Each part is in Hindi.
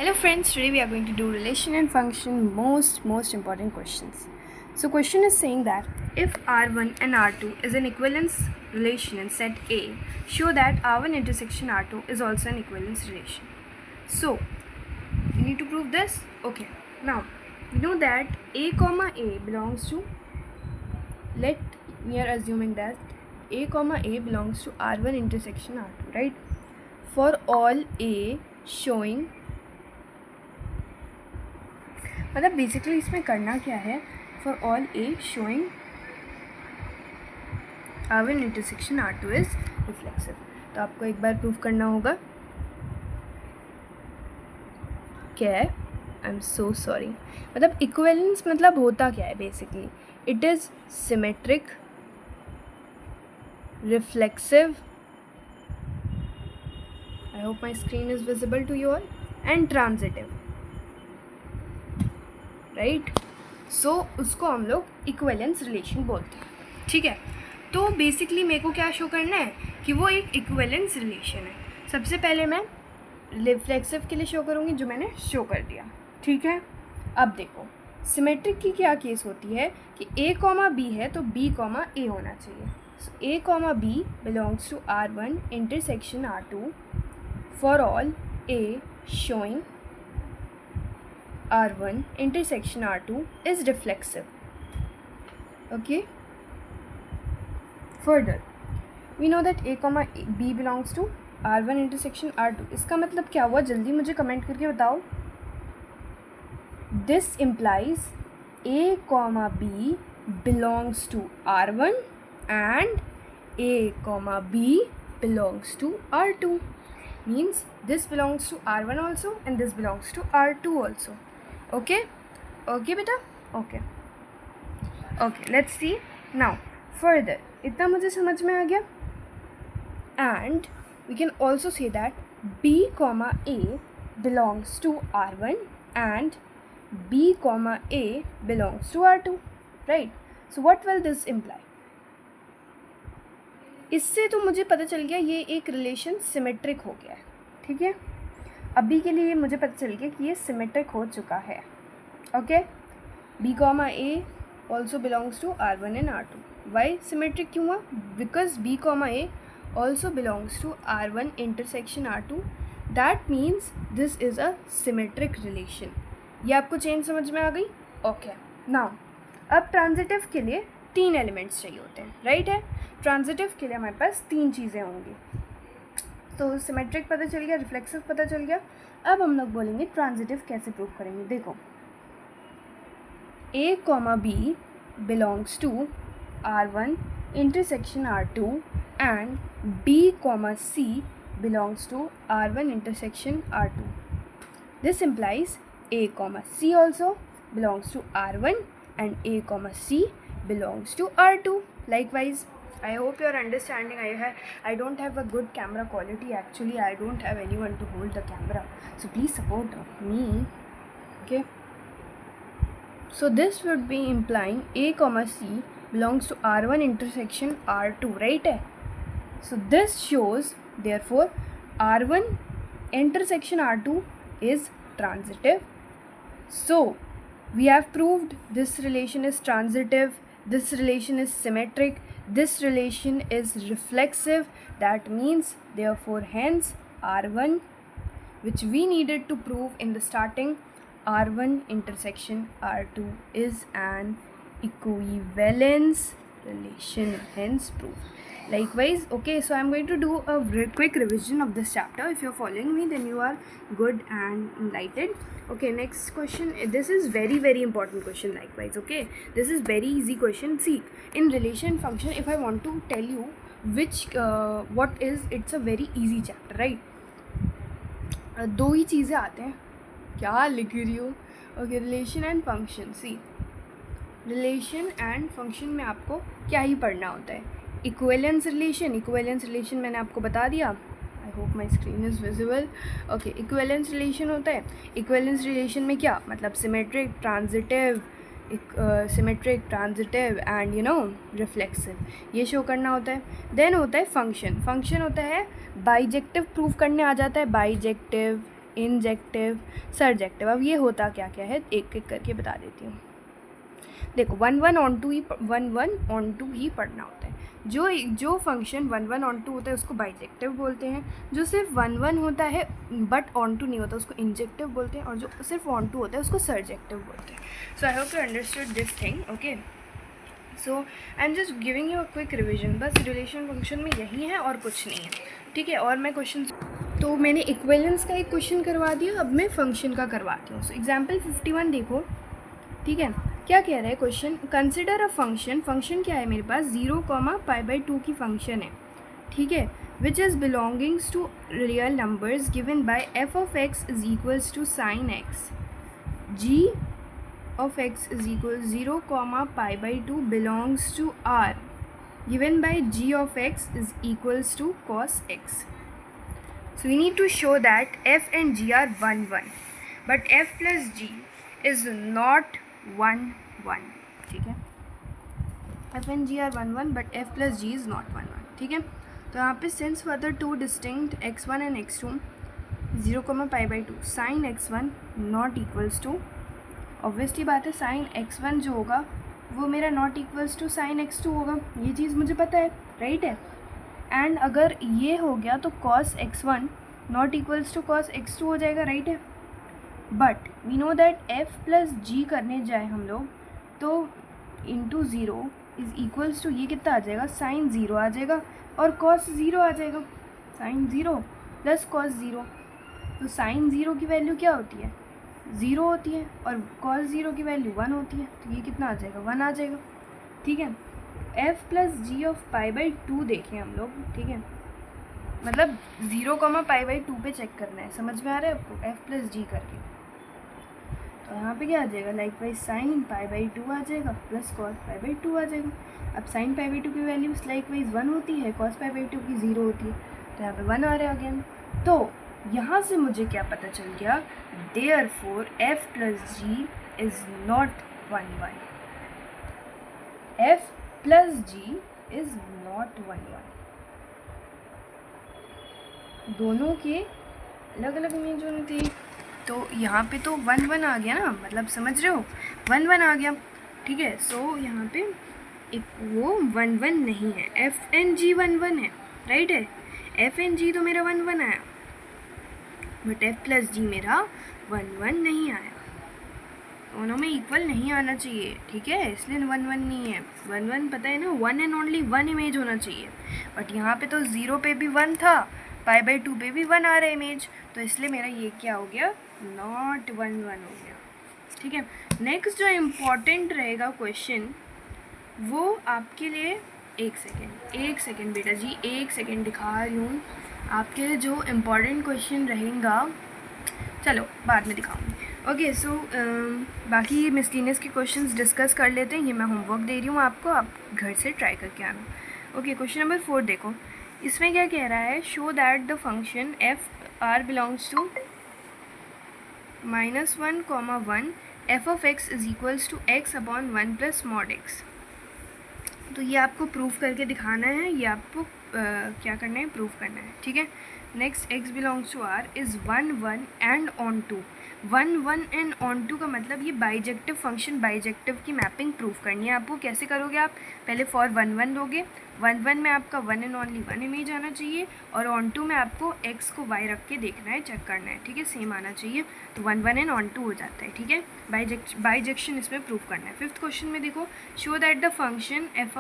Hello friends, today we are going to do relation and function most important questions. So question is saying that if R1 and R2 is an equivalence relation in set A, show that R1 intersection R2 is also an equivalence relation. So we need to prove this. Okay, now we know that A comma A belongs to, we are assuming that A comma A belongs to R1 intersection R2, right? For all A showing, मतलब बेसिकली इसमें करना क्या है, for all a showing R1 intersection R2 is reflexive. तो आपको एक बार प्रूव करना होगा. क्या है? I am so sorry. मतलब इक्विवेलेंस मतलब होता क्या है basically? It is symmetric, reflexive, I hope my screen is visible to you all, and transitive, right. So उसको हम लोग इक्विवेलेंस रिलेशन बोलते हैं. ठीक है, तो बेसिकली मेरे को क्या शो करना है कि वो एक इक्विवेलेंस रिलेशन है. सबसे पहले मैं रिफ्लेक्सिव के लिए शो करूँगी, जो मैंने शो कर दिया. ठीक है, अब देखो सिमेट्रिक की क्या केस होती है कि ए कॉमा बी है तो बी कॉमा ए होना चाहिए. So a comma b belongs to R1 intersection R2 for all a showing R1 intersection R2 is reflexive. Okay. Further, we know that A comma B belongs to R1 intersection R2. इसका मतलब क्या हुआ? जल्दी मुझे कमेंट करके बताओ. This implies A comma B belongs to R1 and A comma B belongs to R2. Means this belongs to R1 also and this belongs to R2 also. Okay, बेटा. Okay, let's see now further. इतना मुझे समझ में आ गया. And we can also say that B comma A belongs to R1 and B comma A belongs to R2, right? So what will this imply? इससे तो मुझे पता चल गया ये एक रिलेशन सिमेट्रिक हो गया है. ठीक है, अभी के लिए मुझे पता चल गया कि ये सिमेट्रिक हो चुका है. Okay, B comma A also belongs to R1 and R2. Why symmetric क्यों हुआ? Because B comma A also belongs to R1 intersection R2. That means this is a symmetric relation. ये आपको चेंज समझ में आ गई? ओके, नाउ अब ट्रांजिटिव के लिए 3 एलिमेंट्स चाहिए होते हैं, राइट है. ट्रांजिटिव के लिए हमारे पास 3 चीज़ें होंगी. तो सिमेट्रिक पता चल गया, रिफ्लेक्सिव पता चल गया. अब हम लोग बोलेंगे ट्रांजिटिव कैसे प्रूव करेंगे. देखो, A comma B belongs to R1 intersection R2 and B comma C belongs to R1 intersection R2. This implies A comma C also belongs to R1 and A comma C belongs to R2. Likewise, I hope you are understanding. I don't have a good camera quality. Actually, I don't have anyone to hold the camera. So please support me. Okay. So this would be implying A comma C belongs to R1 intersection R2, right? So this shows, therefore, R1 intersection R2 is transitive. So we have proved this relation is transitive, this relation is symmetric, this relation is reflexive. That means, therefore, hence R1, which we needed to prove in the starting, R1 intersection R2 is an equivalence relation, hence proved. Likewise, okay, so I'm going to do a quick revision of this chapter. If you're following me, then you are good and enlightened. Okay, next question. This is very important question. Likewise, okay, this is very easy question. See, in relation function, if I want to tell you which what is, it's a very easy chapter, right? दो ही चीज़ें आते हैं. क्या लिख रही हो? Okay, relation and function. See, relation and function में आपको क्या ही पढ़ना होता है? इक्विवेलेंस रिलेशन मैंने आपको बता दिया. आई hope my screen is visible. Okay, equivalence relation होता है. इक्विवेलेंस रिलेशन में क्या मतलब? सिमेट्रिक, ट्रांजिटिव एंड रिफ्लेक्सिव, ये शो करना होता है. देन होता है फंक्शन होता है बाइजेक्टिव. प्रूव करने आ जाता है बाइजेक्टिव, इंजेक्टिव, सर्जेक्टिव। अब ये होता क्या क्या है एक एक करके बता देती हूँ। देखो 1 ऑन टू ही पढ़ना होता है। जो फंक्शन 1 ऑन टू होता है उसको बाइजेक्टिव बोलते हैं, जो सिर्फ 1 होता है बट ऑन टू नहीं होता उसको इंजेक्टिव बोलते हैं, और जो सिर्फ ऑन टू होता है उसको सर्जेक्टिव बोलते हैं। So I hope you understood this thing. Okay, so I am just giving you a quick revision. बस रिलेशन फंक्शन में यही है और कुछ नहीं है, ठीक है। और मैं क्वेश्चन, तो मैंने इक्विवेलेंस का एक क्वेश्चन करवा दिया, अब मैं फंक्शन का करवाती हूँ। सो एग्जाम्पल 51 देखो, ठीक है। क्या कह रहा है question, consider a function, function क्या है मेरे पास 0, π/2 की फंक्शन है, ठीक है, which is belongings to real numbers given by f of x is equals to sine x, g of x is equal 0, π/2 belongs to R given by g of x is equals to cos x. So we need to show that f and g are 1 1, but f plus g is not 1 1, ठीक है। f and g are 1 1 but f plus g is not 1 1, ठीक है। तो यहाँ पे since further two distinct x1 and x2 0, π/2 sin x1 not equals to, obviously बात है साइन x1 जो होगा वो मेरा not equals to sign x2 होगा, ये चीज़ मुझे पता है, राइट है। एंड अगर ये हो गया तो cos x1 not equals to cos x2 हो जाएगा, राइट है। But we know that f plus g करने जाए हम लोग तो इंटू 0 इज इक्वल्स टू ये कितना आ जाएगा, साइन 0 आ जाएगा और cos 0 आ जाएगा, साइन 0 प्लस cos 0। तो साइन 0 की वैल्यू क्या होती है, 0 होती है, और cos 0 की वैल्यू 1 होती है, तो ये कितना आ जाएगा, 1 आ जाएगा, ठीक है। f प्लस जी ऑफ π/2 देखें हम लोग, ठीक है, मतलब 0, π/2 पे चेक करना है, समझ में आ रहा है आपको, f प्लस जी करके। तो यहाँ पे क्या आ जाएगा, लाइक वाइज साइन π/2 आ जाएगा प्लस cos π/2 आ जाएगा। अब साइन π/2 की वैल्यू लाइक वाइज 1 होती है, cos π/2 की 0 होती है, तो यहाँ पे 1 आ रहा है अगेन। तो यहाँ से मुझे क्या पता चल गया, therefore f plus g is not 1 1, f plus g is not 1 1, दोनों के अलग अलग इमेज होनी थी। तो यहाँ पे तो 1 1 आ गया ना, मतलब समझ रहे हो, 1 1 आ गया, ठीक है। सो यहाँ पे एक वो 1 1 नहीं है, f एंड g 1 1 है, राइट है। f एंड g तो मेरा 1 1 आया, बट f प्लस जी मेरा 1 1 नहीं आया, दोनों में इक्वल नहीं आना चाहिए, ठीक है, इसलिए 1 1 नहीं है। 1 1 पता है ना, 1 एंड ओनली 1 इमेज होना चाहिए, बट यहाँ पे तो 0 पे भी 1 था, π/2 पे भी 1 आ रहा है इमेज, तो इसलिए मेरा ये क्या हो गया, नॉट 1 1 हो गया, ठीक है। नेक्स्ट जो इम्पॉर्टेंट रहेगा क्वेश्चन वो आपके लिए, एक सेकेंड बेटा जी, एक सेकेंड दिखा रही हूँ आपके लिए जो इम्पॉर्टेंट क्वेश्चन रहेगा, चलो बाद में दिखाऊंगी। ओके, सो बाकी मिसलिनियस के क्वेश्चंस डिस्कस कर लेते हैं, ये मैं होमवर्क दे रही हूँ आपको, आप घर से ट्राई करके आना। ओके, क्वेश्चन नंबर 4 देखो, इसमें क्या कह रहा है, show that the function f R belongs to -1, 1 f of x is equals to x upon 1 plus mod x। तो ये आपको प्रूफ करके दिखाना है, ये आपको क्या करना है, प्रूफ करना है, ठीक है। Next x belongs to r is 1 1 and onto, 1 1 and onto का मतलब ये बाइजेक्टिव फंक्शन, बाइजेक्टिव की मैपिंग प्रूफ करनी है आपको। कैसे करोगे आप, पहले फॉर 1 1 लोगे, 1 1 में आपका 1 एंड ओनली 1 इमेज आना चाहिए, और ऑन टू में आपको x को y रख के देखना है, चेक करना है, ठीक है, सेम आना चाहिए, तो 1 1 एंड ऑन टू हो जाता है, ठीक है। बाइजेक्शन इसमें प्रूफ करना है। 5th क्वेश्चन में देखो, show that the function f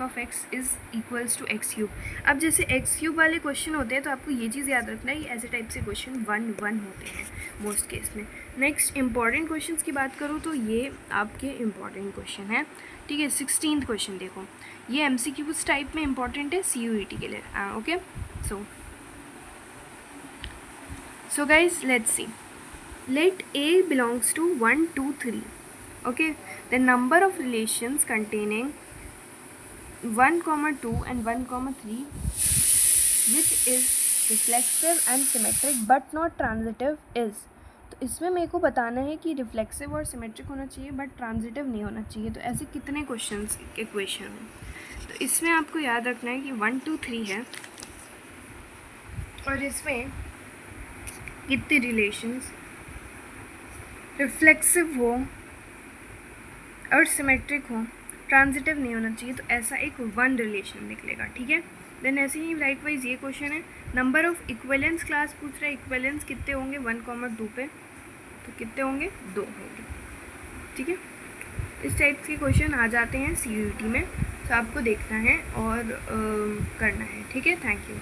of x is equals to x cube. अब जैसे x क्यूब वाले क्वेश्चन होते हैं तो आपको ये चीज़ याद रखना है, ऐसे टाइप से क्वेश्चन 1 1 होते हैं मोस्ट केस में। नेक्स्ट इंपॉर्टेंट क्वेश्चंस की बात करूँ तो ये आपके इंपॉर्टेंट क्वेश्चन है, ठीक है। 16th क्वेश्चन देखो, ये MCQs टाइप में इंपॉर्टेंट है CUET के लिए, okay. So guys let's see, let A belongs to 1 2 3, okay, the number of relations containing 1 2 and 1 3 which is reflexive and symmetric but not transitive is। तो इसमें मेरे को बताना है कि रिफ्लेक्सिव और सिमेट्रिक होना चाहिए बट ट्रांजिटिव नहीं होना चाहिए। तो ऐसे कितने क्वेश्चंस के क्वेश्चन हैं, तो इसमें आपको याद रखना है कि 1 2 3 है, और इसमें कितने रिलेशंस रिफ्लेक्सिव हो और सिमेट्रिक हो, ट्रांजिटिव नहीं होना चाहिए, तो ऐसा एक वन रिलेशन निकलेगा, ठीक है। देन ऐसे ही लाइकवाइज ये क्वेश्चन है, नंबर ऑफ इक्विवेलेंस क्लास पूछ रहा है, इक्विवेलेंस कितने होंगे 1,2 पे, तो कितने होंगे 2 होंगे, ठीक है। इस टाइप के क्वेश्चन आ जाते हैं CUET में, तो आपको देखना है और करना है, ठीक है। Thank you.